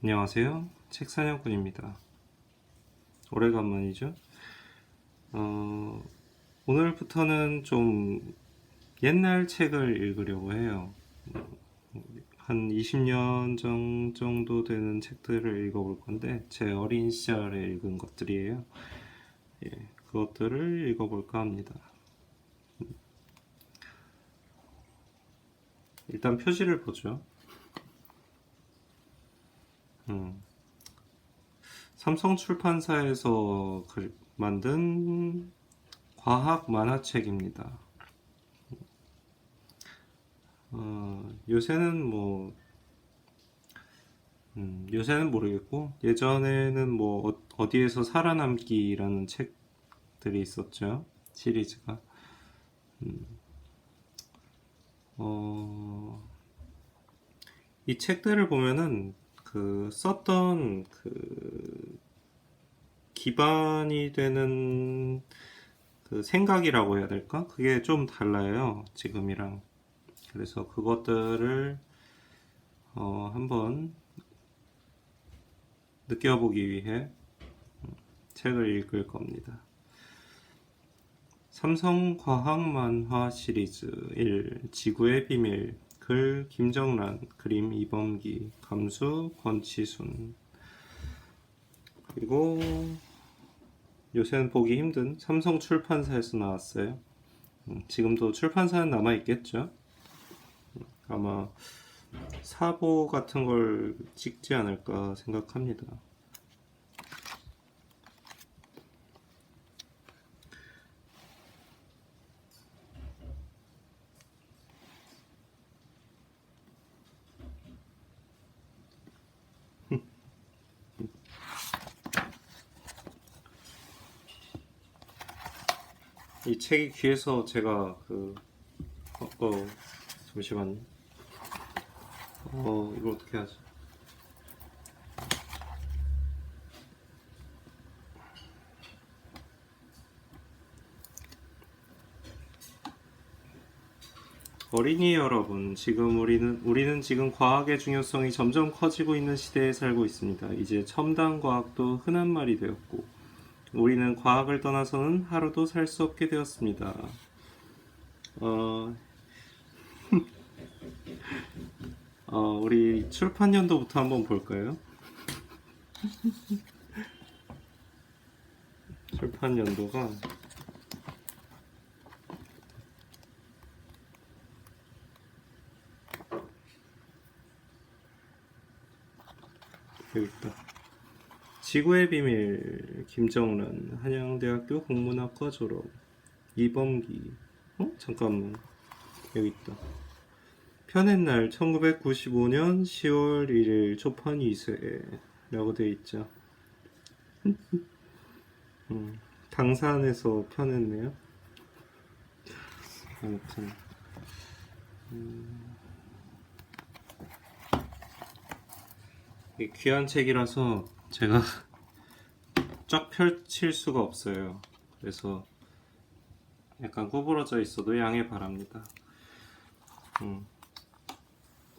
안녕하세요. 책사냥꾼입니다. 오래간만이죠? 오늘부터는 좀 옛날 책을 읽으려고 해요. 한 20년 정도 되는 책들을 읽어볼 건데, 제 어린 시절에 읽은 것들이에요. 예, 그것들을 읽어볼까 합니다. 일단 표지를 보죠. 삼성 출판사에서 만든 과학 만화책입니다. 요새는 요새는 모르겠고, 예전에는 어디에서 살아남기라는 책들이 있었죠. 시리즈가. 어, 이 책들을 보면은 썼던 기반이 되는 생각이라고 해야 될까? 그게 좀 달라요. 지금이랑. 그래서 그것들을 한번 느껴보기 위해 책을 읽을 겁니다. 삼성과학만화 시리즈 1 지구의 비밀 글 김정란 그림 이범기 감수 권치순. 그리고 요새는 보기 힘든 삼성 출판사에서 나왔어요. 지금도 출판사는 남아있겠죠. 아마 사보 같은 걸 찍지 않을까 생각합니다. 이 책이 귀해서 제가 잠시만요. 이거 어떻게 하지? 어린이 여러분, 우리는 지금 과학의 중요성이 점점 커지고 있는 시대에 살고 있습니다. 이제 첨단 과학도 흔한 말이 되었고, 우리는 과학을 떠나서는 하루도 살 수 없게 되었습니다. 우리 출판 연도부터 한번 볼까요? 출판 연도가 여기 있다. 지구의 비밀 김정란 한양대학교 국문학과 졸업 이범기. 잠깐만, 여기 있다. 펴낸 날 1995년 10월 1일 초판 2세 라고 되어 있죠. 당산에서 펴냈네요. 아무튼 귀한 책이라서 제가 쫙 펼칠 수가 없어요. 그래서 약간 구부러져 있어도 양해 바랍니다.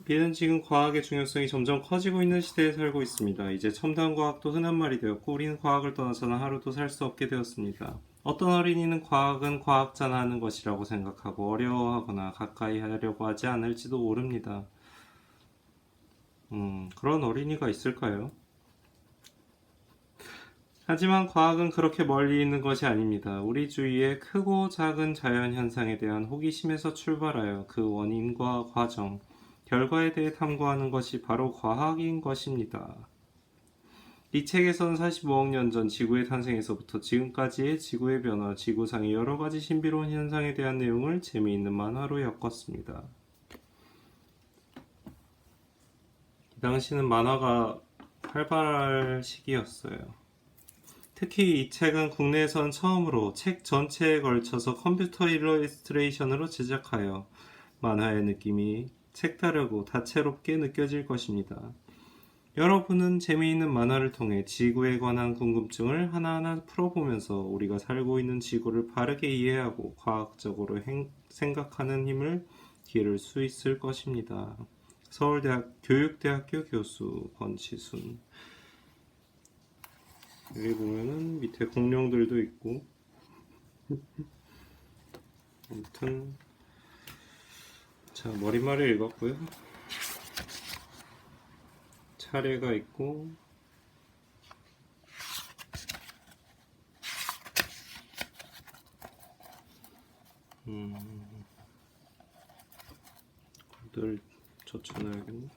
우리는 지금 과학의 중요성이 점점 커지고 있는 시대에 살고 있습니다. 이제 첨단 과학도 흔한 말이 되었고, 우리는 과학을 떠나서는 하루도 살 수 없게 되었습니다. 어떤 어린이는 과학은 과학자나 하는 것이라고 생각하고 어려워하거나 가까이 하려고 하지 않을지도 모릅니다. 그런 어린이가 있을까요? 하지만 과학은 그렇게 멀리 있는 것이 아닙니다. 우리 주위의 크고 작은 자연 현상에 대한 호기심에서 출발하여 그 원인과 과정, 결과에 대해 탐구하는 것이 바로 과학인 것입니다. 이 책에서는 45억 년 전 지구의 탄생에서부터 지금까지의 지구의 변화, 지구상의 여러 가지 신비로운 현상에 대한 내용을 재미있는 만화로 엮었습니다. 이 당시는 만화가 활발할 시기였어요. 특히 이 책은 국내에선 처음으로 책 전체에 걸쳐서 컴퓨터 일러스트레이션으로 제작하여 만화의 느낌이 색다르고 다채롭게 느껴질 것입니다. 여러분은 재미있는 만화를 통해 지구에 관한 궁금증을 하나하나 풀어보면서 우리가 살고 있는 지구를 바르게 이해하고 과학적으로 생각하는 힘을 기를 수 있을 것입니다. 서울대학 교육대학교 교수 권치순. 여기 보면은 밑에 공룡들도 있고, 아무튼 자, 머리말을 읽었고요. 차례가 있고, 늘 젖혀놔야겠네.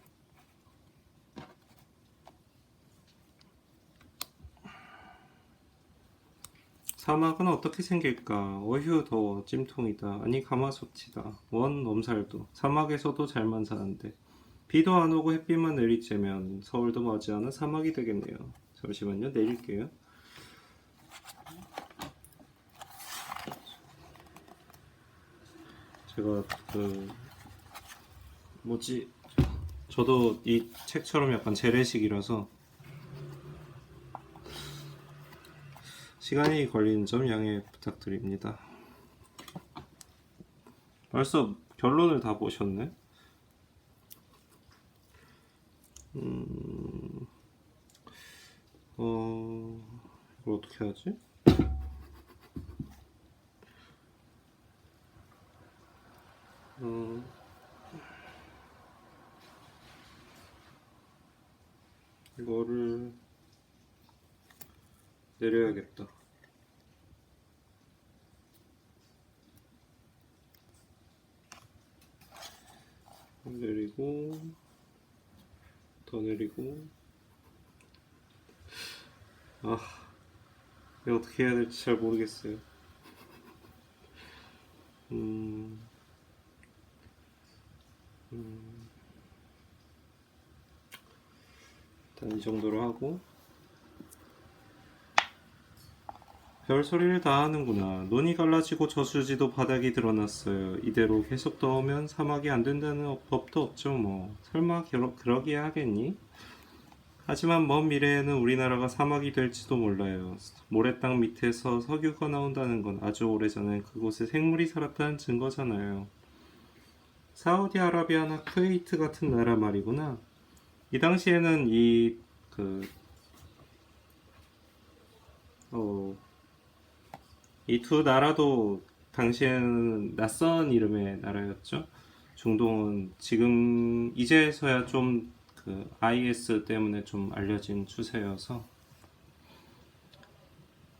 사막은 어떻게 생길까? 어휴 더워 찜통이다. 아니 가마솥이다. 원 엄살도. 사막에서도 잘만 사는데 비도 안 오고 햇빛만 내리쬐면 서울도 머지않아 사막이 되겠네요. 잠시만요, 내릴게요. 제가 뭐지, 저도 이 책처럼 약간 재래식이라서 시간이 걸리는 점 양해 부탁드립니다. 벌써 결론을 다 보셨네. 이걸 어떻게 하지? 이거를 내려야겠다. 내리고 더 내리고. 아, 이거 어떻게 해야 될지 잘 모르겠어요. 일단 이 정도로 하고. 별소리를 다 하는구나. 논이 갈라지고 저수지도 바닥이 드러났어요. 이대로 계속 더우면 사막이 안 된다는 법도 없죠 뭐. 설마 그러기야 하겠니? 하지만 먼 미래에는 우리나라가 사막이 될지도 몰라요. 모래땅 밑에서 석유가 나온다는 건 아주 오래전에 그곳에 생물이 살았다는 증거잖아요. 사우디아라비아나 쿠웨이트 같은 나라 말이구나. 이 당시에는 이 두 나라도 당시에는 낯선 이름의 나라였죠. 중동은 지금 이제서야 좀 IS 때문에 좀 알려진 추세여서.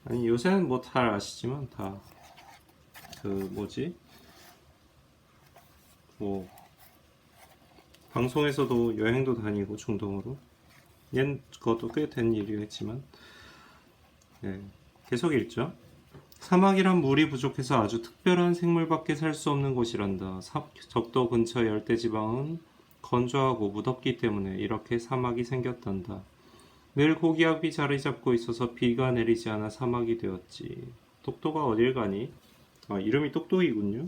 아니 요새는 뭐 잘 아시지만 다 뭐지, 뭐 방송에서도 여행도 다니고 중동으로. 그것도 꽤 된 일이었지만, 네, 계속 읽죠. 사막이란 물이 부족해서 아주 특별한 생물밖에 살 수 없는 곳이란다. 적도 근처 열대지방은 건조하고 무덥기 때문에 이렇게 사막이 생겼단다. 늘 고기압이 자리 잡고 있어서 비가 내리지 않아 사막이 되었지. 똑똑아 어딜 가니? 아, 이름이 똑똑이군요.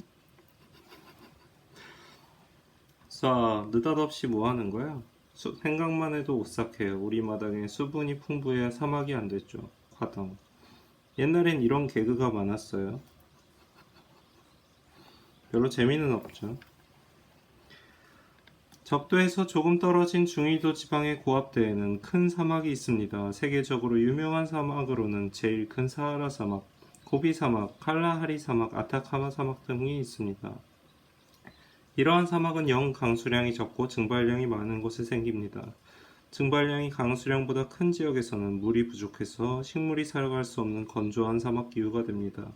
싸, 느닷없이 뭐 하는 거야? 생각만 해도 오싹해요. 우리 마당에 수분이 풍부해야 사막이 안 됐죠. 화당. 옛날엔 이런 개그가 많았어요. 별로 재미는 없죠. 적도에서 조금 떨어진 중위도 지방의 고압대에는 큰 사막이 있습니다. 세계적으로 유명한 사막으로는 제일 큰 사하라 사막, 고비 사막, 칼라하리 사막, 아타카마 사막 등이 있습니다. 이러한 사막은 영 강수량이 적고 증발량이 많은 곳에 생깁니다. 증발량이 강수량보다 큰 지역에서는 물이 부족해서 식물이 살아갈 수 없는 건조한 사막 기후가 됩니다.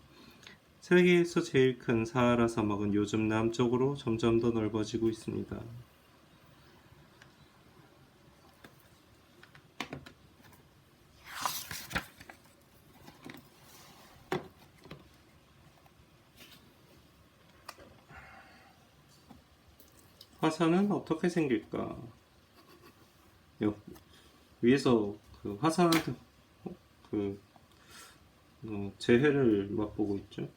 세계에서 제일 큰 사하라 사막은 요즘 남쪽으로 점점 더 넓어지고 있습니다. 화산은 어떻게 생길까? 위에서 화산한테 재해를 맛보고 있죠.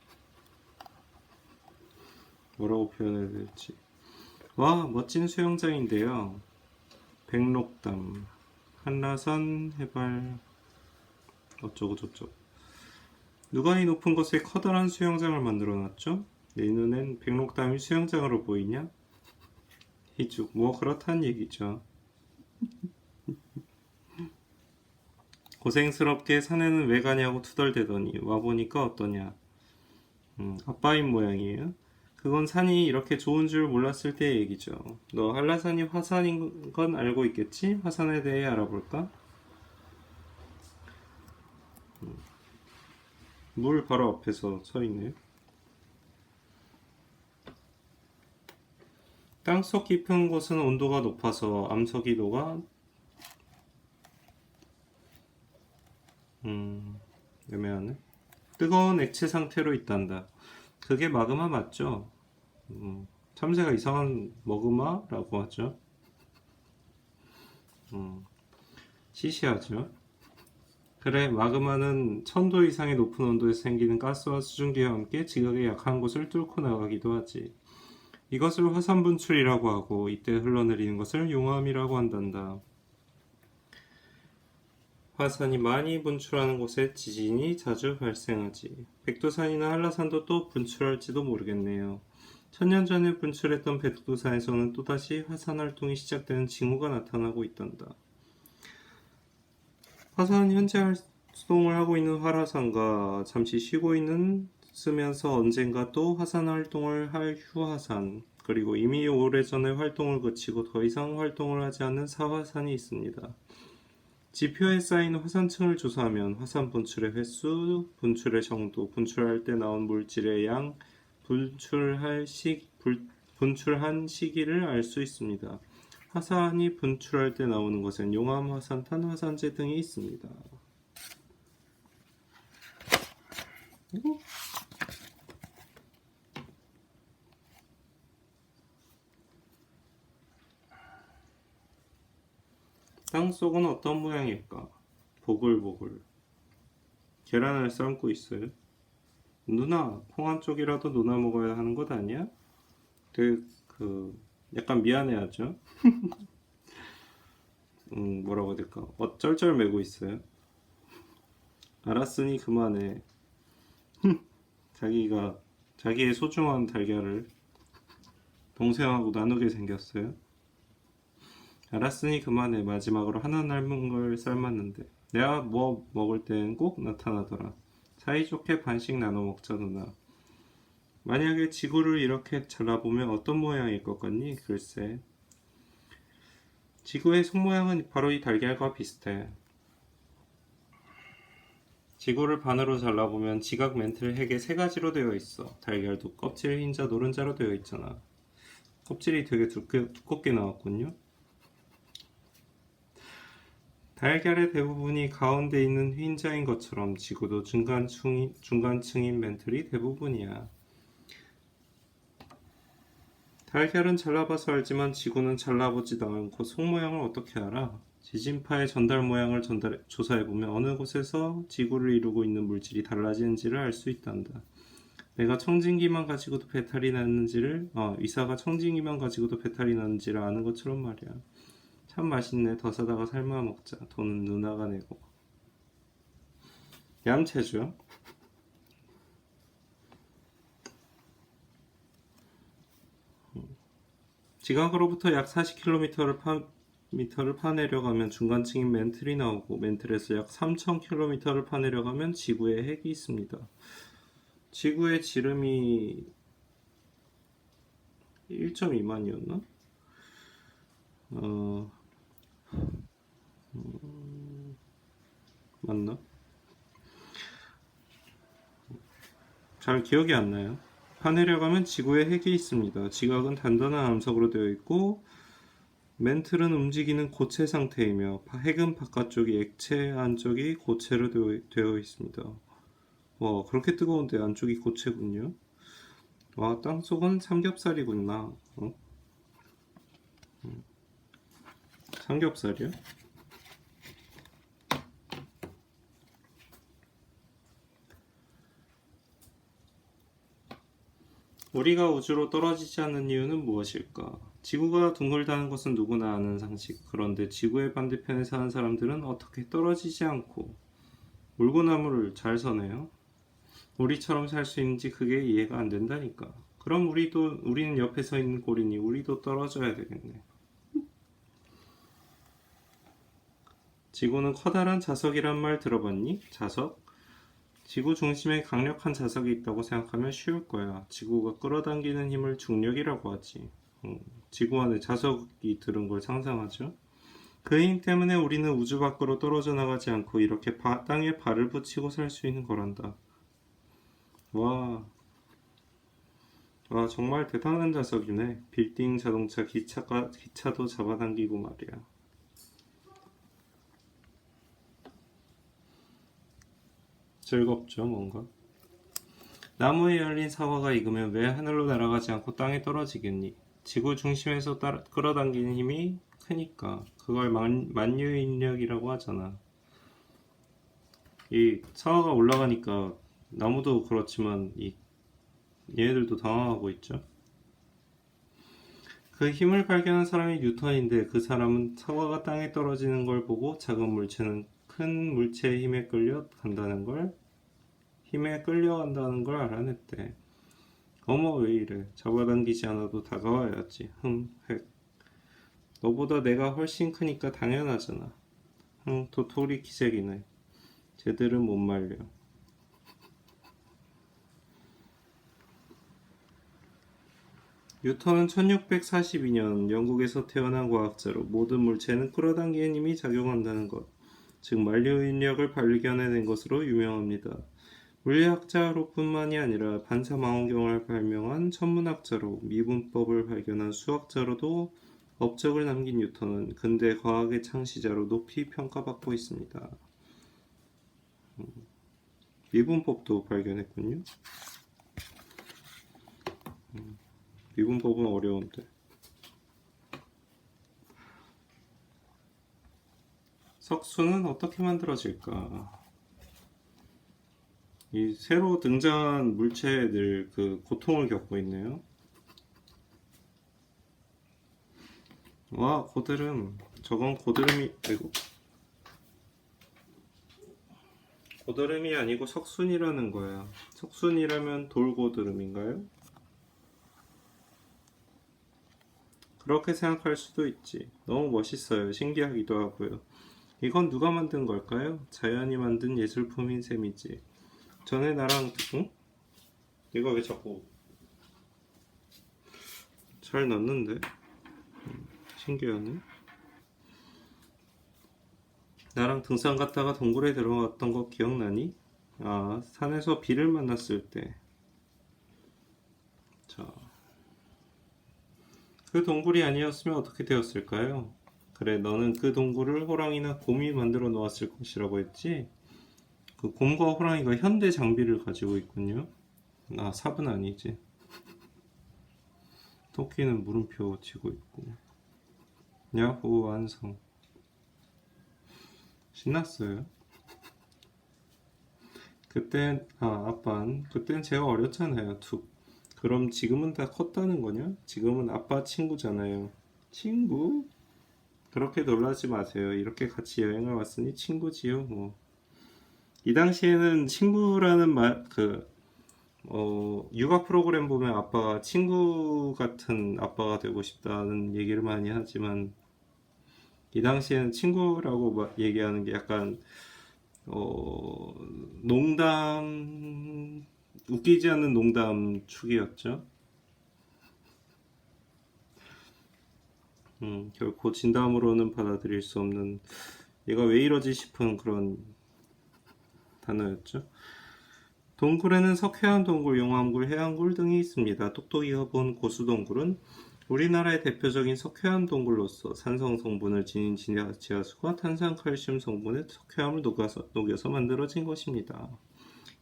뭐라고 표현해야 될지. 와, 멋진 수영장인데요. 백록담, 한라산 해발 어쩌고 저쩌고. 누가 이 높은 곳에 커다란 수영장을 만들어 놨죠? 내 눈엔 백록담이 수영장으로 보이냐? 희죽. 뭐 그렇단 얘기죠. 고생스럽게 산에는 왜 가냐고 투덜대더니 와보니까 어떠냐. 아빠인 모양이에요. 그건 산이 이렇게 좋은 줄 몰랐을 때의 얘기죠. 너 한라산이 화산인 건 알고 있겠지? 화산에 대해 알아볼까? 물 바로 앞에서 서 있네요. 땅속 깊은 곳은 온도가 높아서 암석이도가 애매하네. 뜨거운 액체 상태로 있단다. 그게 마그마 맞죠? 참새가 이상한 머그마라고 하죠. 시시하죠. 그래, 마그마는 1000도 이상의 높은 온도에서 생기는 가스와 수증기와 함께 지각의 약한 곳을 뚫고 나가기도 하지. 이것을 화산 분출이라고 하고 이때 흘러내리는 것을 용암이라고 한단다. 화산이 많이 분출하는 곳에 지진이 자주 발생하지. 백두산이나 한라산도 또 분출할지도 모르겠네요. 1000년 전에 분출했던 백두산에서는 또다시 화산 활동이 시작되는 징후가 나타나고 있단다. 화산은 현재 활동을 하고 있는 활화산과 잠시 쉬고 쓰면서 언젠가 또 화산 활동을 할 휴화산, 그리고 이미 오래전에 활동을 그치고 더 이상 활동을 하지 않는 사화산이 있습니다. 지표에 쌓인 화산층을 조사하면 화산 분출의 횟수, 분출의 정도, 분출할 때 나온 물질의 양, 분출한 시기를 알 수 있습니다. 화산이 분출할 때 나오는 것은 용암, 화산탄, 화산재 등이 있습니다. 땅속은 어떤 모양일까? 보글보글. 계란을 삶고 있어요. 누나, 콩 한 쪽이라도 누나 먹어야 하는 것 아니야? 약간 미안해하죠? 뭐라고 해야 될까? 쩔쩔 매고 있어요. 알았으니 그만해. 자기의 소중한 달걀을 동생하고 나누게 생겼어요. 알았으니 그만해. 마지막으로 하나 남은 걸 삶았는데 내가 뭐 먹을 땐 꼭 나타나더라. 사이좋게 반씩 나눠 먹자 누나. 만약에 지구를 이렇게 잘라보면 어떤 모양일 것 같니? 글쎄. 지구의 속모양은 바로 이 달걀과 비슷해. 지구를 반으로 잘라보면 지각 멘틀 핵에 3가지로 되어 있어. 달걀도 껍질, 흰자, 노른자로 되어 있잖아. 껍질이 되게 두껍게 나왔군요. 달걀의 대부분이 가운데 있는 흰자인 것처럼 지구도 중간층인 멘틀이 대부분이야. 달걀은 잘라봐서 알지만 지구는 잘라보지도 않고 속모양을 어떻게 알아? 지진파의 전달 모양을 조사해보면 어느 곳에서 지구를 이루고 있는 물질이 달라지는지를 알 수 있단다. 내가 청진기만 가지고도 배탈이 나는지를 의사가 청진기만 가지고도 배탈이 나는지를 아는 것처럼 말이야. 참 맛있네. 더 사다가 삶아 먹자. 돈은 누나가 내고. 얌체죠. 지각으로부터 약 40km를 파내려가면 중간층인 멘틀이 나오고 멘틀에서 약 3000km를 파내려가면 지구의 핵이 있습니다. 지구의 지름이 1.2만이었나? 맞나? 잘 기억이 안 나요. 파내려가면 지구에 핵이 있습니다. 지각은 단단한 암석으로 되어 있고 멘틀은 움직이는 고체 상태이며 핵은 바깥쪽이 액체, 안쪽이 고체로 되어 있습니다. 와, 그렇게 뜨거운데 안쪽이 고체군요. 와, 땅속은 삼겹살이구나. 삼겹살이요? 우리가 우주로 떨어지지 않는 이유는 무엇일까? 지구가 둥글다는 것은 누구나 아는 상식. 그런데 지구의 반대편에 사는 사람들은 어떻게 떨어지지 않고 물고나무를 잘 서네요? 우리처럼 살 수 있는지 그게 이해가 안 된다니까. 그럼 우리는 옆에 서 있는 꼴이니 우리도 떨어져야 되겠네. 지구는 커다란 자석이란 말 들어봤니? 자석? 지구 중심에 강력한 자석이 있다고 생각하면 쉬울 거야. 지구가 끌어당기는 힘을 중력이라고 하지. 지구 안에 자석이 들은 걸 상상하죠? 그 힘 때문에 우리는 우주 밖으로 떨어져 나가지 않고 이렇게 땅에 발을 붙이고 살 수 있는 거란다. 와, 와, 정말 대단한 자석이네. 빌딩, 자동차, 기차도 잡아당기고 말이야. 즐겁죠, 뭔가? 나무에 열린 사과가 익으면 왜 하늘로 날아가지 않고 땅에 떨어지겠니? 지구 중심에서 끌어당기는 힘이 크니까. 그걸 만유인력이라고 하잖아. 이 사과가 올라가니까 나무도 그렇지만 얘네들도 당황하고 있죠. 그 힘을 발견한 사람이 뉴턴인데 그 사람은 사과가 땅에 떨어지는 걸 보고 작은 물체는 큰 물체의 힘에 끌려간다는 걸 알아냈대. 어머 왜 이래. 잡아당기지 않아도 다가와야지. 획. 너보다 내가 훨씬 크니까 당연하잖아. 도토리 기색이네. 쟤들은 못 말려. 뉴턴은 1642년 영국에서 태어난 과학자로 모든 물체는 끌어당기는 힘이 작용한다는 것, 즉 만류인력을 발견해낸 것으로 유명합니다. 물리학자로 뿐만이 아니라 반사망원경을 발명한 천문학자로 미분법을 발견한 수학자로도 업적을 남긴 뉴턴은 근대 과학의 창시자로 높이 평가받고 있습니다. 미분법도 발견했군요. 미분법은 어려운데. 석수는 어떻게 만들어질까? 이 새로 등장한 물체들 그 고통을 겪고 있네요. 와, 고드름. 저건 고드름이 아니고 석순이라는 거야. 석순이라면 돌고드름인가요? 그렇게 생각할 수도 있지. 너무 멋있어요. 신기하기도 하고요. 이건 누가 만든 걸까요? 자연이 만든 예술품인 셈이지. 전에 나랑 응? 얘가 왜 자꾸 잘 났는데? 신기하네. 나랑 등산 갔다가 동굴에 들어갔던 거 기억나니? 아, 산에서 비를 만났을 때. 자, 그 동굴이 아니었으면 어떻게 되었을까요? 그래, 너는 그 동굴을 호랑이나 곰이 만들어 놓았을 것이라고 했지? 그 곰과 호랑이가 현대 장비를 가지고 있군요. 아, 삽은 아니지. 토끼는 물음표 치고 있고. 야호, 완성. 신났어요. 그땐 제가 어렸잖아요. 그럼 지금은 다 컸다는 거냐? 지금은 아빠 친구잖아요. 친구? 그렇게 놀라지 마세요. 이렇게 같이 여행을 왔으니 친구지요, 뭐. 이 당시에는 친구라는 육아 프로그램 보면 아빠가 친구 같은 아빠가 되고 싶다는 얘기를 많이 하지만, 이 당시에는 친구라고 얘기하는 게 약간, 웃기지 않는 농담 축이었죠. 결코 진담으로는 받아들일 수 없는, 얘가 왜 이러지 싶은 그런 단어였죠. 동굴에는 석회암 동굴, 용암굴, 해안굴 등이 있습니다. 똑똑이가 본 고수동굴은 우리나라의 대표적인 석회암 동굴로서 산성 성분을 지닌 지하수가 탄산칼슘 성분의 석회암을 녹여서 만들어진 것입니다.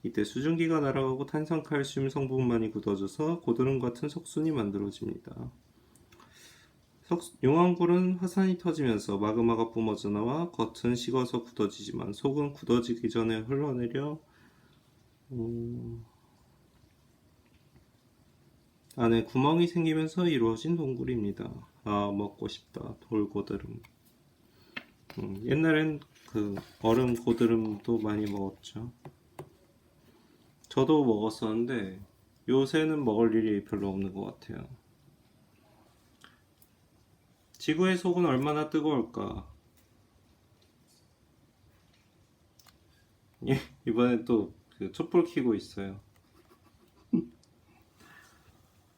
이때 수증기가 날아가고 탄산칼슘 성분만이 굳어져서 고드름 같은 석순이 만들어집니다. 용암굴은 화산이 터지면서 마그마가 뿜어져 나와 겉은 식어서 굳어지지만 속은 굳어지기 전에 흘러내려 안에 구멍이 생기면서 이루어진 동굴입니다. 아, 먹고 싶다. 돌고드름. 옛날엔 그 얼음 고드름도 많이 먹었죠. 저도 먹었었는데 요새는 먹을 일이 별로 없는 것 같아요. 지구의 속은 얼마나 뜨거울까? 예, 이번엔 또 그 촛불 켜고 있어요.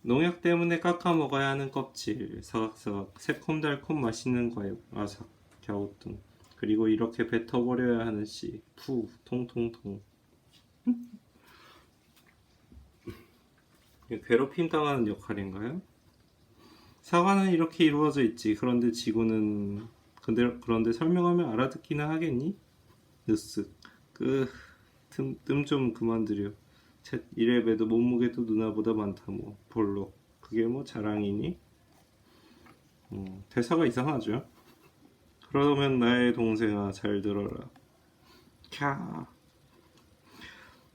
농약 때문에 깎아 먹어야 하는 껍질, 사각사각, 새콤달콤 맛있는 과육, 아삭, 갸우뚱. 그리고 이렇게 뱉어버려야 하는 씨, 푸, 통통통. 이게 괴롭힘 당하는 역할인가요? 사과는 이렇게 이루어져 있지. 그런데 설명하면 알아듣기나 하겠니? 느쓱. 뜸 좀 그만 들여. 이래봬도 몸무게도 누나보다 많다 뭐. 볼록. 그게 뭐 자랑이니? 대사가 이상하죠? 그러면 나의 동생아 잘 들어라. 캬.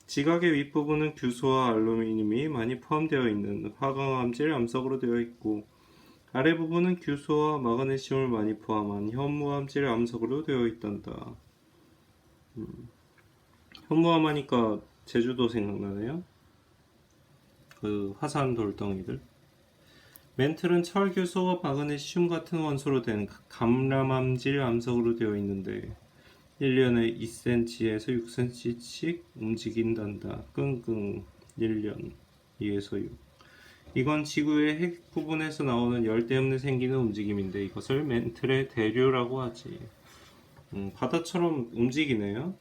지각의 윗부분은 규소와 알루미늄이 많이 포함되어 있는 화강암질 암석으로 되어 있고 아래 부분은 규소와 마그네슘을 많이 포함한 현무암질 암석으로 되어 있단다. 현무암 하니까 제주도 생각나네요. 그 화산 돌덩이들. 멘틀은 철, 규소와 마그네슘 같은 원소로 된 감람암질 암석으로 되어 있는데 1년에 2cm에서 6cm씩 움직인단다. 끙끙 1년 2에서 6. 이건 지구의 핵 부분에서 나오는 열 때문에 생기는 움직임인데 이것을 멘틀의 대류라고 하지. 바다처럼 움직이네요.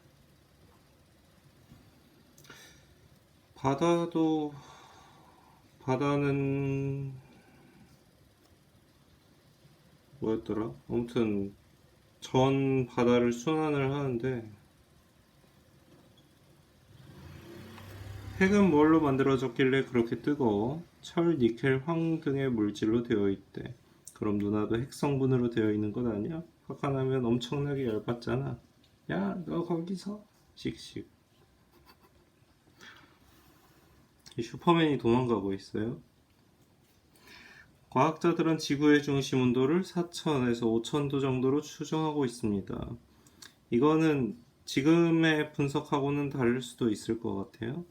바다는 뭐였더라? 아무튼 전 바다를 순환을 하는데 핵은 뭘로 만들어졌길래 그렇게 뜨거워? 철, 니켈, 황 등의 물질로 되어 있대. 그럼 누나도 핵 성분으로 되어 있는 것 아니야? 화가 나면 엄청나게 열받잖아. 야, 너 거기서 씩씩. 슈퍼맨이 도망가고 있어요. 과학자들은 지구의 중심 온도를 4,000에서 5,000도 정도로 추정하고 있습니다. 이거는 지금의 분석하고는 다를 수도 있을 것 같아요.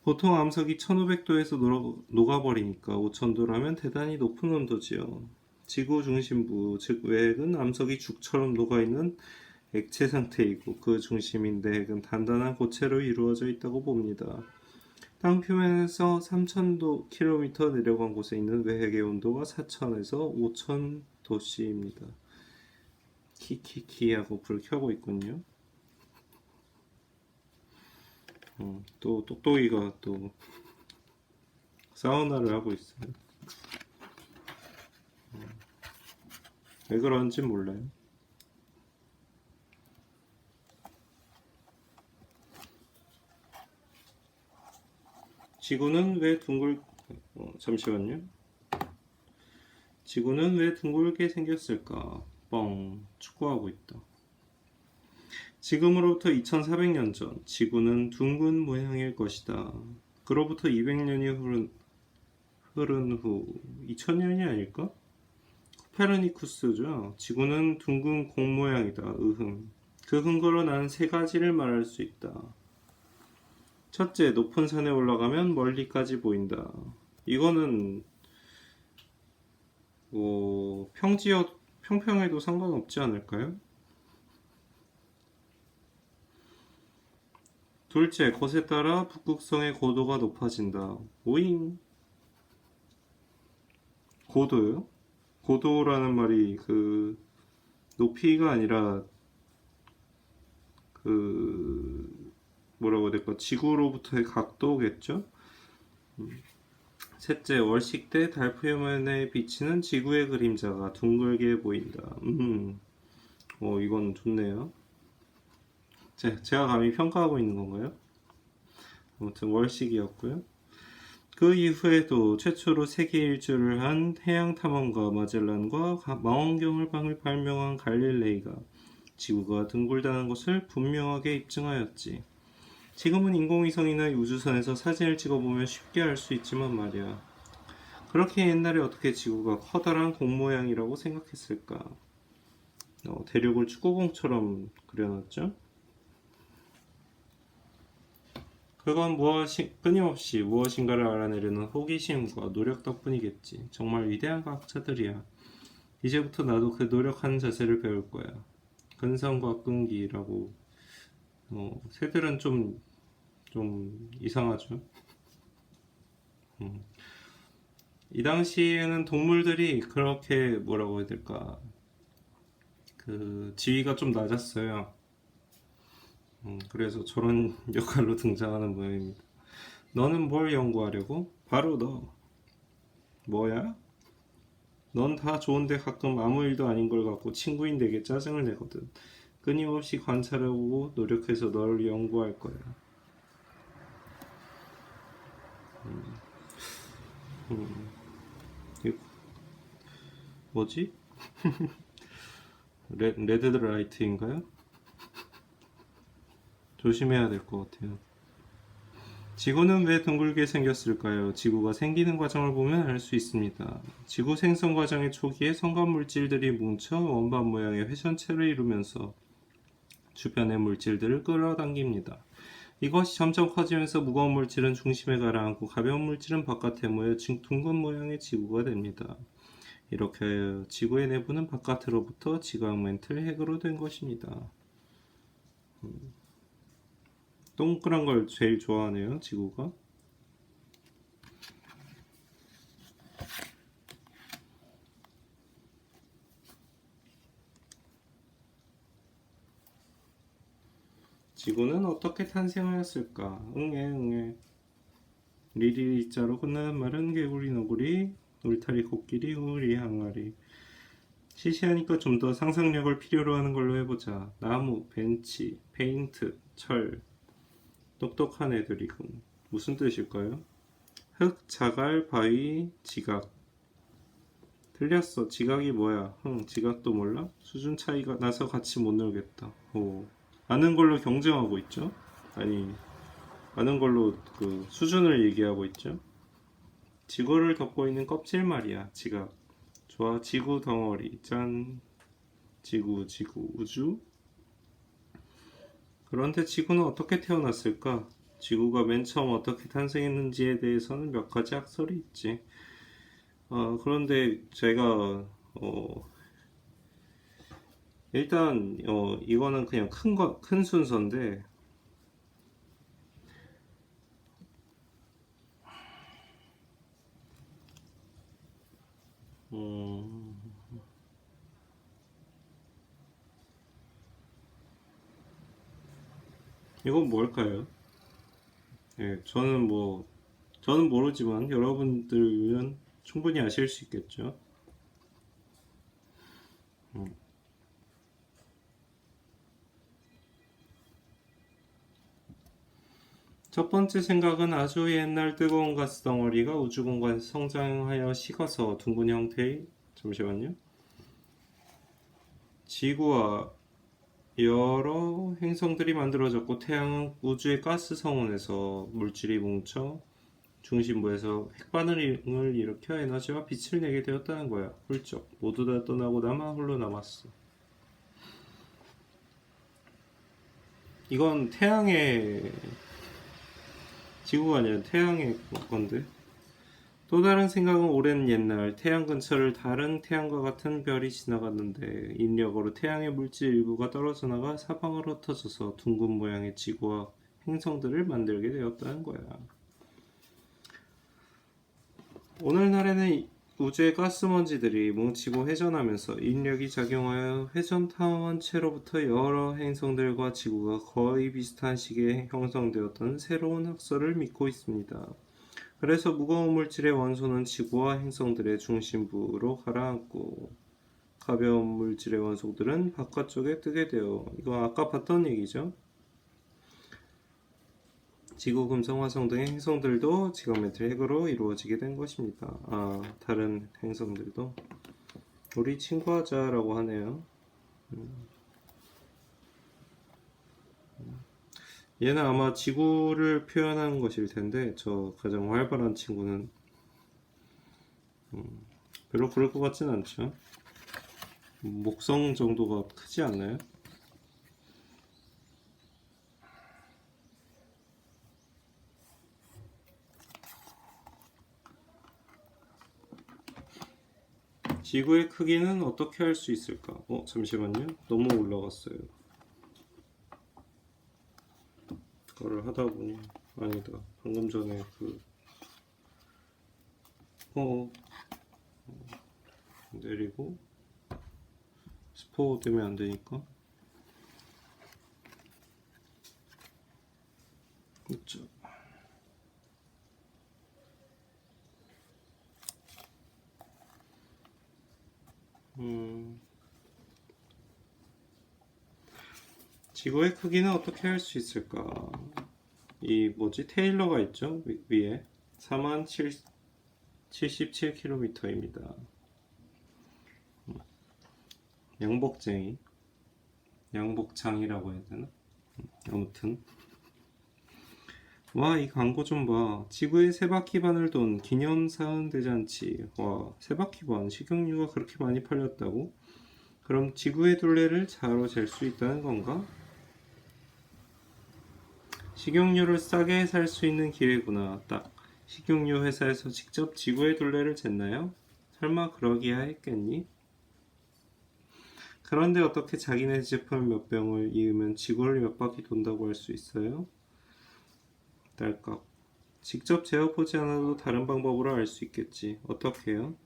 보통 암석이 1500도에서 녹아버리니까 5000도라면 대단히 높은 온도지요. 지구 중심부, 즉 외핵은 암석이 죽처럼 녹아있는 액체 상태이고 그 중심인 내핵은 단단한 고체로 이루어져 있다고 봅니다. 땅 표면에서 3000도 킬로미터 내려간 곳에 있는 외핵의 온도가 4000에서 5000도씨입니다. 키키키 하고 불 켜고 있군요. 또 똑똑이가 또 사우나를 하고 있어요. 왜 그런지 몰라요. 지구는 왜 잠시만요. 지구는 왜 둥글게 생겼을까? 뻥, 축구하고 있다. 지금으로부터 2400년 전, 지구는 둥근 모양일 것이다. 그로부터 200년이 흐른 후, 2000년이 아닐까? 코페르니쿠스죠. 지구는 둥근 공 모양이다. 그 근거로 나는 세 가지를 말할 수 있다. 첫째, 높은 산에 올라가면 멀리까지 보인다. 이거는 뭐 평평해도 상관없지 않을까요? 둘째, 것에 따라 북극성의 고도가 높아진다. 오잉. 고도요? 고도라는 말이 그 높이가 아니라 그 뭐라고 해야 될까? 지구로부터의 각도겠죠? 셋째, 월식 때 달 표면에 비치는 지구의 그림자가 둥글게 보인다. 이건 좋네요. 제가 감히 평가하고 있는 건가요? 아무튼 월식이었고요. 그 이후에도 최초로 세계 일주를 한 해양 탐험가 마젤란과 망원경을 발명한 갈릴레이가 지구가 둥글다는 것을 분명하게 입증하였지. 지금은 인공위성이나 우주선에서 사진을 찍어보면 쉽게 알 수 있지만 말이야. 그렇게 옛날에 어떻게 지구가 커다란 공 모양이라고 생각했을까? 대륙을 축구공처럼 그려놨죠? 그건 끊임없이 무엇인가를 알아내려는 호기심과 노력 덕분이겠지. 정말 위대한 과학자들이야. 이제부터 나도 그 노력하는 자세를 배울 거야. 근성과 끈기라고. 새들은 좀 이상하죠. 음. 이 당시에는 동물들이 그렇게 뭐라고 해야 될까? 그 지위가 좀 낮았어요. 그래서 저런 역할로 등장하는 모양입니다. 너는 뭘 연구하려고? 바로 너. 뭐야? 넌 다 좋은데 가끔 아무 일도 아닌 걸 갖고 친구인 내게 짜증을 내거든. 끊임없이 관찰해보고 노력해서 너를 연구할 거야. 음, 이거 뭐지? 레드라이트인가요? 조심해야 될 것 같아요. 지구는 왜 둥글게 생겼을까요? 지구가 생기는 과정을 보면 알 수 있습니다. 지구 생성 과정의 초기에 성간 물질들이 뭉쳐 원반 모양의 회전체를 이루면서 주변의 물질들을 끌어당깁니다. 이것이 점점 커지면서 무거운 물질은 중심에 가라앉고 가벼운 물질은 바깥에 모여 둥근 모양의 지구가 됩니다. 이렇게 지구의 내부는 바깥으로부터 지각 멘틀 핵으로 된 것입니다. 동그란 걸 제일 좋아하네요, 지구가. 지구는 어떻게 탄생하였을까? 응애. 리리리자로 끝나는 말은 개구리 너구리, 울타리 코끼리, 우리 항아리. 시시하니까 좀 더 상상력을 필요로 하는 걸로 해보자. 나무, 벤치, 페인트, 철. 똑똑한 애들이군. 무슨 뜻일까요? 흙, 자갈, 바위, 지각. 틀렸어. 지각이 뭐야? 지각도 몰라? 수준 차이가 나서 같이 못 놀겠다. 오. 아는 걸로 경쟁하고 있죠? 아니, 아는 걸로 그 수준을 얘기하고 있죠? 지구를 덮고 있는 껍질 말이야. 지각. 좋아. 지구 덩어리. 짠. 지구, 우주. 그런데 지구는 어떻게 태어났을까? 지구가 맨 처음 어떻게 탄생했는지에 대해서는 몇 가지 학설이 있지. 그런데 제가 일단 이거는 그냥 큰 순서인데 음, 이건 뭘까요? 예, 저는 모르지만 여러분들은 충분히 아실 수 있겠죠. 음. 첫 번째 생각은 아주 옛날 뜨거운 가스 덩어리가 우주 공간에서 성장하여 식어서 둥근 형태의 잠시만요. 지구와 여러 행성들이 만들어졌고 태양은 우주의 가스 성운에서 물질이 뭉쳐 중심부에서 핵반응을 일으켜 에너지와 빛을 내게 되었다는 거야. 훌쩍 모두 다 떠나고 나만 홀로 남았어. 이건 태양의 지구가 아니라 태양의 건데. 또 다른 생각은 오랜 옛날 태양 근처를 다른 태양과 같은 별이 지나갔는데 인력으로 태양의 물질 일부가 떨어져 나가 사방으로 흩어져서 둥근 모양의 지구와 행성들을 만들게 되었다는 거야. 오늘날에는 우주의 가스먼지들이 뭉치고 회전하면서 인력이 작용하여 회전타원 채로부터 여러 행성들과 지구가 거의 비슷한 시기에 형성되었던 새로운 학설을 믿고 있습니다. 그래서 무거운 물질의 원소는 지구와 행성들의 중심부로 가라앉고 가벼운 물질의 원소들은 바깥쪽에 뜨게 되어 이거 아까 봤던 얘기죠. 지구, 금성, 화성 등의 행성들도 지각멘틀 핵으로 이루어지게 된 것입니다. 다른 행성들도 우리 친구하자라고 하네요. 얘는 아마 지구를 표현하는 것일 텐데 저 가장 활발한 친구는 별로 그럴 것 같진 않죠. 목성 정도가 크지 않나요? 지구의 크기는 어떻게 할 수 있을까? 잠시만요. 너무 올라갔어요. 그거를 하다 보니 아니다. 방금 전에 내리고 스포 되면 안 되니까. 그렇죠. 지구의 크기는 어떻게 할 수 있을까? 테일러가 있죠? 위에 47km입니다. 양복쟁이, 양복장이라고 해야 되나? 아무튼 와, 이 광고 좀 봐. 지구의 세바퀴반을 돈 기념사은 대잔치. 와, 세바퀴반 식용유가 그렇게 많이 팔렸다고? 그럼 지구의 둘레를 자로 잴 수 있다는 건가? 식용유를 싸게 살 수 있는 기회구나. 딱 식용유 회사에서 직접 지구의 둘레를 쟀나요? 설마 그러기야 했겠니? 그런데 어떻게 자기네 제품 몇 병을 이으면 지구를 몇 바퀴 돈다고 할 수 있어요? 딸깍. 직접 재어보지 않아도 다른 방법으로 알 수 있겠지. 어떻게요?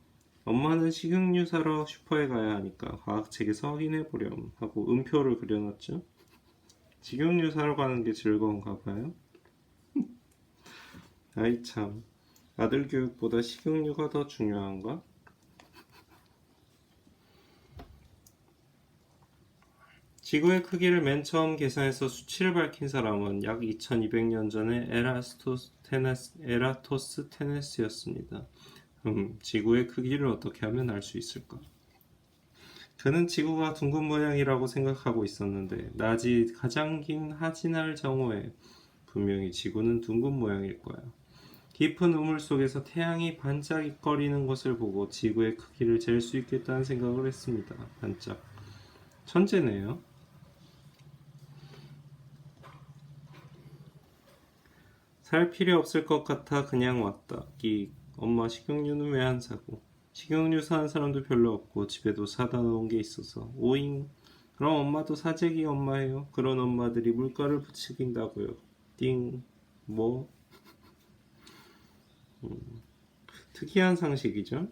엄마는 식용유 사러 슈퍼에 가야 하니까 과학책에서 확인해 보렴 하고 음표를 그려놨죠. 식용유 사러 가는 게 즐거운가 봐요. 아이 참, 아들 교육보다 식용유가 더 중요한가? 지구의 크기를 맨 처음 계산해서 수치를 밝힌 사람은 약 2200년 전에 에라토스테네스였습니다. 지구의 크기를 어떻게 하면 알 수 있을까? 그는 지구가 둥근 모양이라고 생각하고 있었는데 낮이 가장 긴 하진할 정오에 분명히 지구는 둥근 모양일 거야. 깊은 우물 속에서 태양이 반짝거리는 것을 보고 지구의 크기를 잴 수 있겠다는 생각을 했습니다. 반짝. 천재네요. 살 필요 없을 것 같아 그냥 왔다. 엄마 식용유는 왜 안 사고? 식용유 사는 사람도 별로 없고 집에도 사다 놓은 게 있어서. 오잉. 그럼 엄마도 사재기 엄마예요. 그런 엄마들이 물가를 부추긴다고요. 띵. 뭐? 특이한 상식이죠.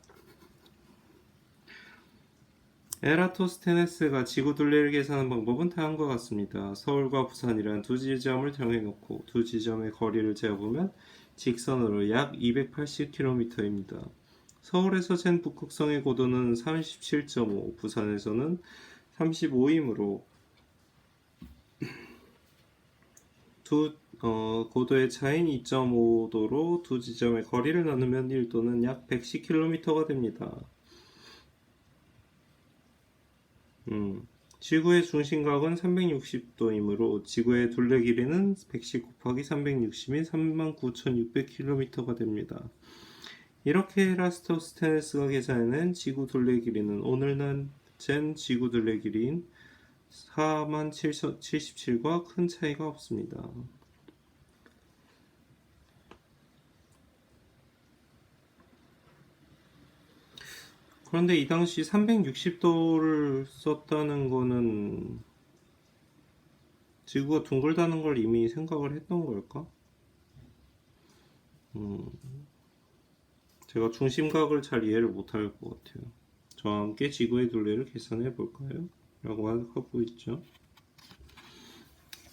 에라토스테네스가 지구 둘레를 계산하는 방법은 다음과 같습니다. 서울과 부산이란 두 지점을 정해놓고 두 지점의 거리를 재어보면 직선으로 약 280km입니다. 서울에서 잰 북극성의 고도는 37.5, 부산에서는 35이므로 고도의 차이인 2.5도로 두 지점의 거리를 나누면 1도는 약 110km가 됩니다. 지구의 중심각은 360도이므로 지구의 둘레 길이는 110 곱하기 360인 39,600km가 됩니다. 이렇게 에라토스테네스가 계산해낸 지구 둘레 길이는 오늘날 잰 지구 둘레 길이인 4077과 큰 차이가 없습니다. 그런데 이 당시 360도를 썼다는 거는 지구가 둥글다는 걸 이미 생각을 했던 걸까? 제가 중심각을 잘 이해를 못할 것 같아요. 저와 함께 지구의 둘레를 계산해 볼까요? 라고 하고 있죠.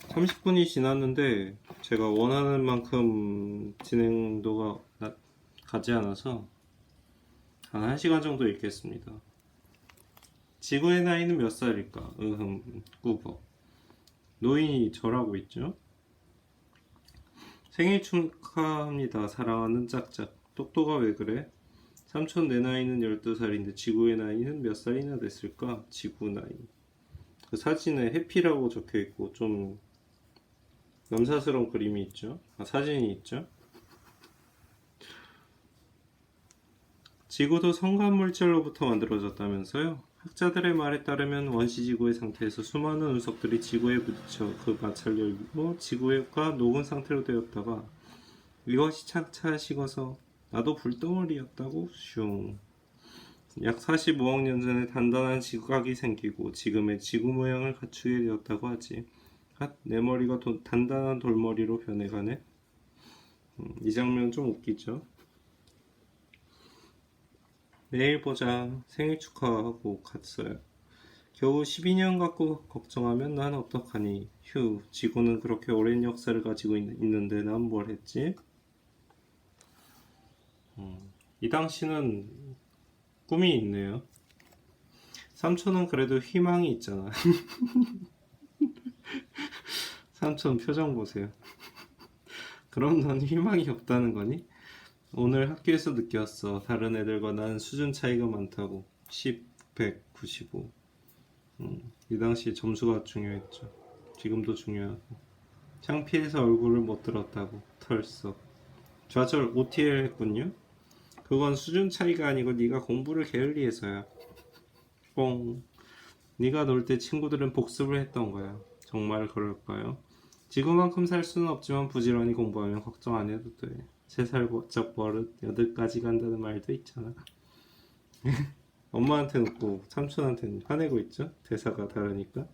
30분이 지났는데 제가 원하는 만큼 진행도가 가지 않아서 한 1시간 정도 읽겠습니다. 지구의 나이는 몇 살일까? 꾸벅. 노인이 절하고 있죠. 생일 축하합니다. 사랑하는 짝짝. 똑똑아 왜 그래? 삼촌 내 나이는 12살인데 지구의 나이는 몇 살이나 됐을까? 지구 나이. 그 사진에 해피라고 적혀있고 좀 남사스러운 그림이 있죠. 사진이 있죠. 지구도 성간물질로부터 만들어졌다면서요? 학자들의 말에 따르면 원시지구의 상태에서 수많은 운석들이 지구에 부딪혀 그 마찰을 이루고 지구가 녹은 상태로 되었다가 이것이 차차 식어서 나도 불덩어리였다고 슝. 약 45억 년 전에 단단한 지각이 생기고 지금의 지구 모양을 갖추게 되었다고 하지. 내 머리가 단단한 돌머리로 변해가네. 이 장면 좀 웃기죠? 내일 보자. 생일 축하하고 갔어요. 겨우 12년 갖고 걱정하면 난 어떡하니. 휴, 지구는 그렇게 오랜 역사를 가지고 있는데 난 뭘 했지? 이 당시는 꿈이 있네요. 삼촌은 그래도 희망이 있잖아. 삼촌 표정 보세요. 그럼 넌 희망이 없다는 거니? 오늘 학교에서 느꼈어. 다른 애들과 난 수준 차이가 많다고. 10, 100, 95. 이 당시 점수가 중요했죠. 지금도 중요하고. 창피해서 얼굴을 못 들었다고. 털썩. 좌절 OTL 했군요. 그건 수준 차이가 아니고 네가 공부를 게을리해서야. 뽕. 네가 놀 때 친구들은 복습을 했던 거야. 정말 그럴까요? 지구만큼 살 수는 없지만 부지런히 공부하면 걱정 안 해도 돼. 3살 적 버릇 8가지 간다는 말도 있잖아. 엄마한테는 웃고 삼촌한테는 화내고 있죠? 대사가 다르니까.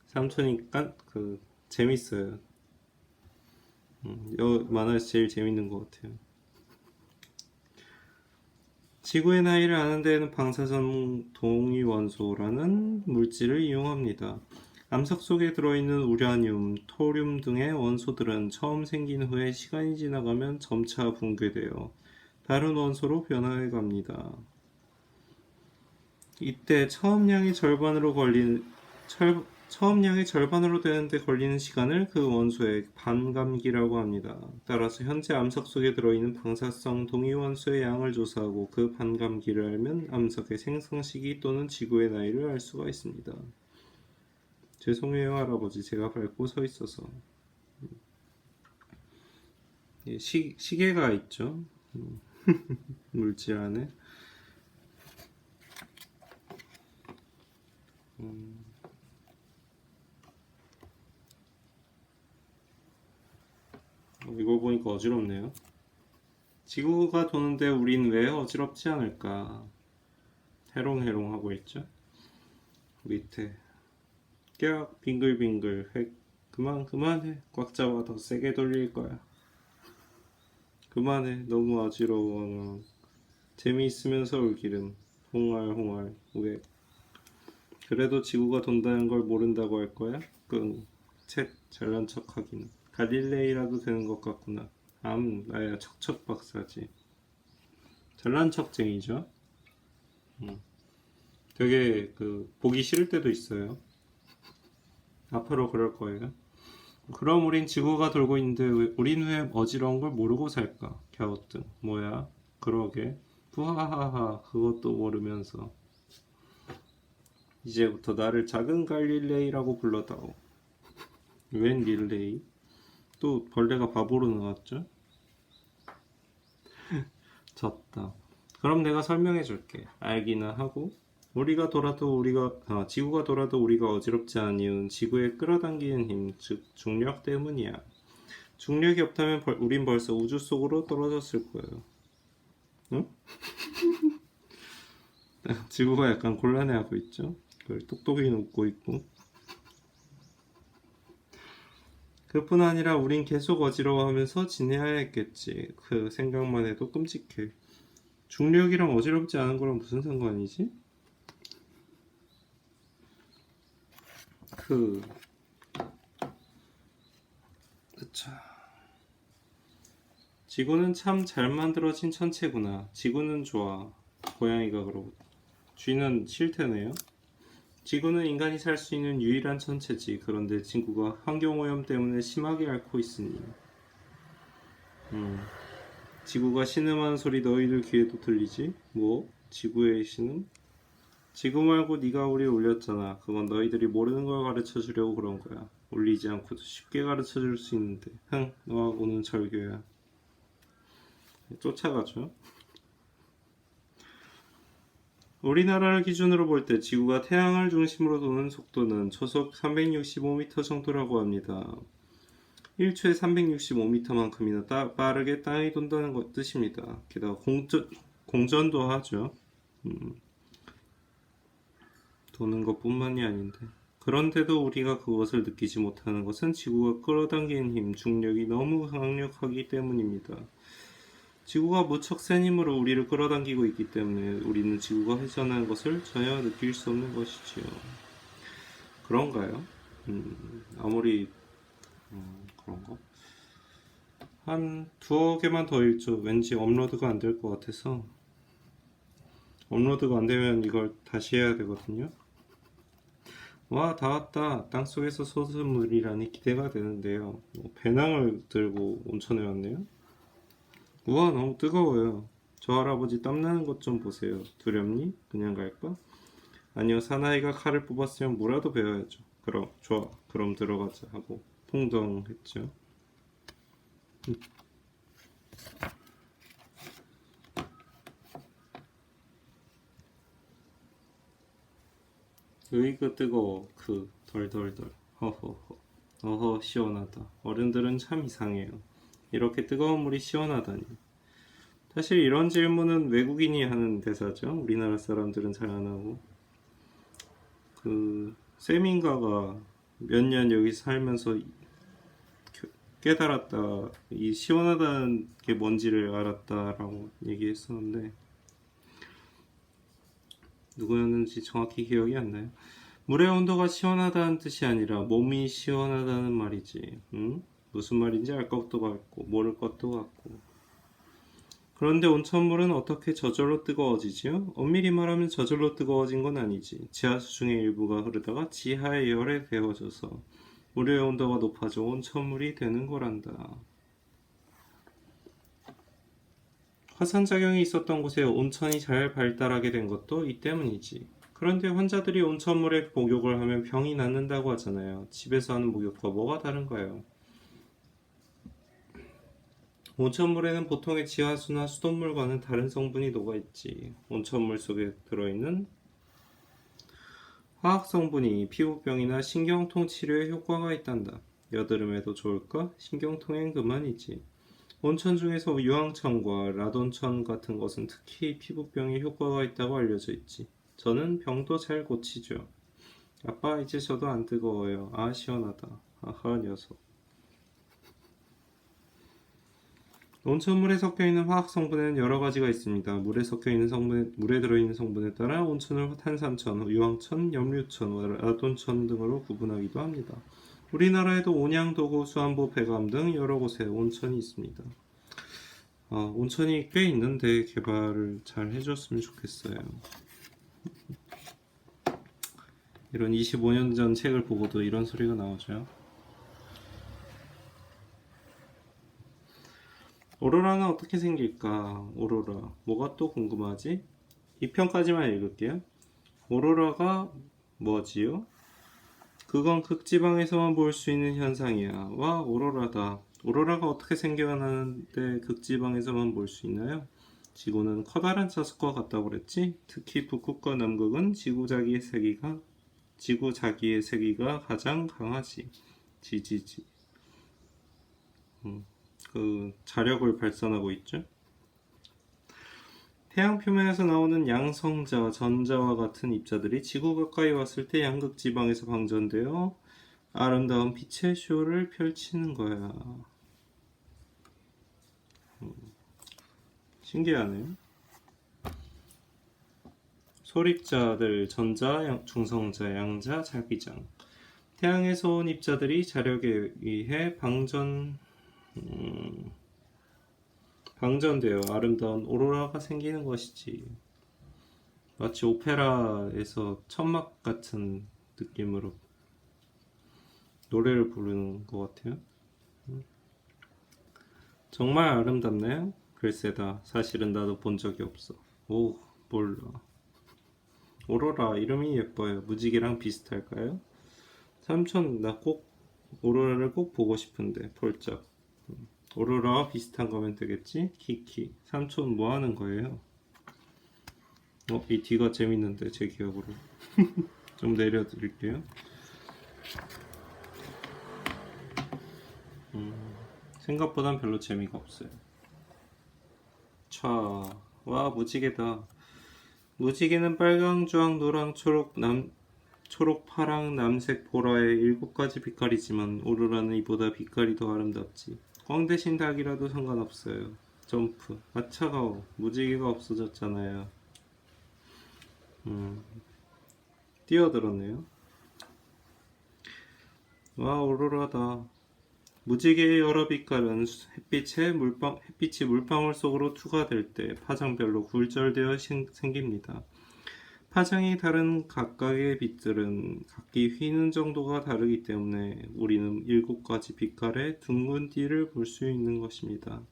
삼촌이니까 재밌어요. 만화에서 제일 재밌는 것 같아요. 지구의 나이를 아는 데에는 방사선 동위원소라는 물질을 이용합니다. 암석 속에 들어있는 우라늄, 토륨 등의 원소들은 처음 생긴 후에 시간이 지나가면 점차 붕괴되어 다른 원소로 변화해 갑니다. 이때 처음 양의 절반으로 되는데 걸리는 시간을 그 원소의 반감기라고 합니다. 따라서 현재 암석 속에 들어있는 방사성 동위원소의 양을 조사하고 그 반감기를 알면 암석의 생성 시기 또는 지구의 나이를 알 수가 있습니다. 죄송해요 할아버지, 제가 밟고 서 있어서. 시계가 있죠. 물질 안에. 이거 보니까 어지럽네요. 지구가 도는데 우린 왜 어지럽지 않을까? 해롱해롱 하고 있죠. 밑에 깍 빙글빙글 획. 그만해. 꽉 잡아. 더 세게 돌릴 거야. 그만해. 너무 어지러워. 재미있으면서 울기름. 홍알 왜? 그래도 지구가 돈다는 걸 모른다고 할 거야? 끙. 쳇. 잘난 척하긴. 갈릴레이라도 되는 것 같구나. 나야 척척 박사지. 잘난 척쟁이죠. 되게 보기 싫을 때도 있어요. 앞으로 그럴 거예요. 그럼 우린 지구가 돌고 있는데 우린 왜 어지러운 걸 모르고 살까? 갸우뚱. 뭐야? 그러게. 부하하하. 그것도 모르면서. 이제부터 나를 작은 갈릴레이라고 불러다오. 웬 릴레이? 또 벌레가 바보로 나왔죠? 졌다. 그럼 내가 설명해 줄게. 알기나 하고. 지구가 돌아도 우리가 어지럽지 않은 이유는 지구에 끌어당기는 힘, 즉 중력 때문이야. 중력이 없다면 우린 벌써 우주 속으로 떨어졌을 거예요. 응? 지구가 약간 곤란해하고 있죠? 똑똑이는 웃고 있고. 그뿐 아니라 우린 계속 어지러워하면서 지내야 했겠지. 그 생각만 해도 끔찍해. 중력이랑 어지럽지 않은 거랑 무슨 상관이지? 자, 지구는 참 잘 만들어진 천체구나. 지구는 좋아. 고양이가 그러고. 쥐는 싫대네요. 지구는 인간이 살 수 있는 유일한 천체지. 그런데 지구가 환경오염 때문에 심하게 앓고 있으니. 지구가 신음하는 소리 너희들 귀에도 들리지? 뭐? 지구의 신음? 지구 말고 네가 우리 울렸잖아. 그건 너희들이 모르는 걸 가르쳐 주려고 그런 거야. 울리지 않고도 쉽게 가르쳐 줄 수 있는데. 너하고는 절교야. 쫓아가죠. 우리나라를 기준으로 볼 때 지구가 태양을 중심으로 도는 속도는 초속 365m 정도라고 합니다. 1초에 365m만큼이나 빠르게 땅이 돈다는 뜻입니다. 게다가 공전도 하죠. 도는 것뿐만이 아닌데. 그런데도 우리가 그것을 느끼지 못하는 것은 지구가 끌어당기는 힘, 중력이 너무 강력하기 때문입니다. 지구가 무척 센 힘으로 우리를 끌어당기고 있기 때문에 우리는 지구가 회전하는 것을 전혀 느낄 수 없는 것이지요. 그런가요? 아무리 그런가? 한 두어 개만 더 읽죠. 왠지 업로드가 안 될 것 같아서. 업로드가 안 되면 이걸 다시 해야 되거든요. 와, 다 왔다. 땅속에서 솟은 물이라니 기대가 되는데요. 배낭을 들고 온천에 왔네요. 우와, 너무 뜨거워요. 저 할아버지 땀나는 것 좀 보세요. 두렵니? 그냥 갈까? 아니요, 사나이가 칼을 뽑았으면 뭐라도 배워야죠. 그럼 좋아, 그럼 들어가자 하고 풍덩했죠. 으이그 뜨거워. 덜덜덜. 허허허. 어허, 시원하다. 어른들은 참 이상해요. 이렇게 뜨거운 물이 시원하다니. 사실 이런 질문은 외국인이 하는 대사죠. 우리나라 사람들은 잘 안 하고. 세민가가 몇 년 여기 살면서 깨달았다. 이 시원하다는 게 뭔지를 알았다라고 얘기했었는데, 누구였는지 정확히 기억이 안 나요. 물의 온도가 시원하다는 뜻이 아니라 몸이 시원하다는 말이지. 무슨 말인지 알 것도 같고 모를 것도 같고. 그런데 온천물은 어떻게 저절로 뜨거워지지요? 엄밀히 말하면 저절로 뜨거워진 건 아니지. 지하수 중의 일부가 흐르다가 지하의 열에 데워져서 물의 온도가 높아져 온천물이 되는 거란다. 화산작용이 있었던 곳에 온천이 잘 발달하게 된 것도 이 때문이지. 그런데 환자들이 온천물에 목욕을 하면 병이 낫는다고 하잖아요. 집에서 하는 목욕과 뭐가 다른가요? 온천물에는 보통의 지하수나 수돗물과는 다른 성분이 녹아있지. 온천물 속에 들어있는 화학성분이 피부병이나 신경통 치료에 효과가 있단다. 여드름에도 좋을까? 신경통엔 그만이지. 온천 중에서 유황천과 라돈천 같은 것은 특히 피부병에 효과가 있다고 알려져 있지. 저는 병도 잘 고치죠. 아빠, 이제 저도 안 뜨거워요. 아, 시원하다. 아하, 녀석. 온천물에 섞여있는 화학성분에는 여러 가지가 있습니다. 물에 들어있는 성분에 따라 온천을 탄산천, 유황천, 염류천, 라돈천 등으로 구분하기도 합니다. 우리나라에도 온양도구, 수안보, 백암 등 여러 곳에 온천이 있습니다. 온천이 꽤 있는데 개발을 잘 해줬으면 좋겠어요. 이런 25년 전 책을 보고도 이런 소리가 나오죠. 오로라는 어떻게 생길까? 오로라. 뭐가 또 궁금하지? 2편까지만 읽을게요. 오로라가 뭐지요? 그건 극지방에서만 볼 수 있는 현상이야. 와, 오로라다. 오로라가 어떻게 생겨나는데 극지방에서만 볼 수 있나요? 지구는 커다란 자석과 같다고 그랬지? 특히 북극과 남극은 지구 자기의 세기가 가장 강하지. 지지지. 자력을 발산하고 있죠. 태양 표면에서 나오는 양성자, 전자와 같은 입자들이 지구 가까이 왔을 때 양극 지방에서 방전되어 아름다운 빛의 쇼를 펼치는 거야. 신기하네요. 소립자들, 전자, 중성자, 양자, 자기장. 태양에서 온 입자들이 자력에 의해 방전되어 아름다운 오로라가 생기는 것이지. 마치 오페라에서 천막 같은 느낌으로 노래를 부르는 것 같아요. 정말 아름답나요? 글쎄다. 사실은 나도 본 적이 없어. 오, 몰라. 오로라 이름이 예뻐요. 무지개랑 비슷할까요? 삼촌, 나 꼭 오로라를 꼭 보고 싶은데. 폴짝. 오로라와 비슷한 거면 되겠지? 키키. 삼촌 뭐 하는 거예요? 이 뒤가 재밌는데 제 기억으로. 좀 내려드릴게요. 생각보단 별로 재미가 없어요. 차, 와 무지개다. 무지개는 빨강, 주황, 노랑, 초록, 초록, 파랑, 남색, 보라의 7가지 빛깔이지만 오로라는 이보다 빛깔이 더 아름답지. 꽝 대신 닭이라도 상관없어요. 점프. 아 차가워. 무지개가 없어졌잖아요. 뛰어들었네요. 와 오로라다. 무지개의 여러 빛깔은 햇빛이 물방울 속으로 투과될 때 파장별로 굴절되어 생깁니다. 파장이 다른 각각의 빛들은 각기 휘는 정도가 다르기 때문에 우리는 7가지 빛깔의 둥근 띠를 볼 수 있는 것입니다.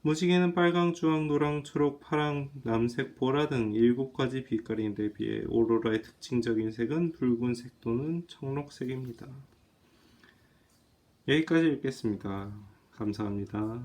무지개는 빨강, 주황, 노랑, 초록, 파랑, 남색, 보라 등 7가지 빛깔인데 비해 오로라의 특징적인 색은 붉은색 또는 청록색입니다. 여기까지 읽겠습니다. 감사합니다.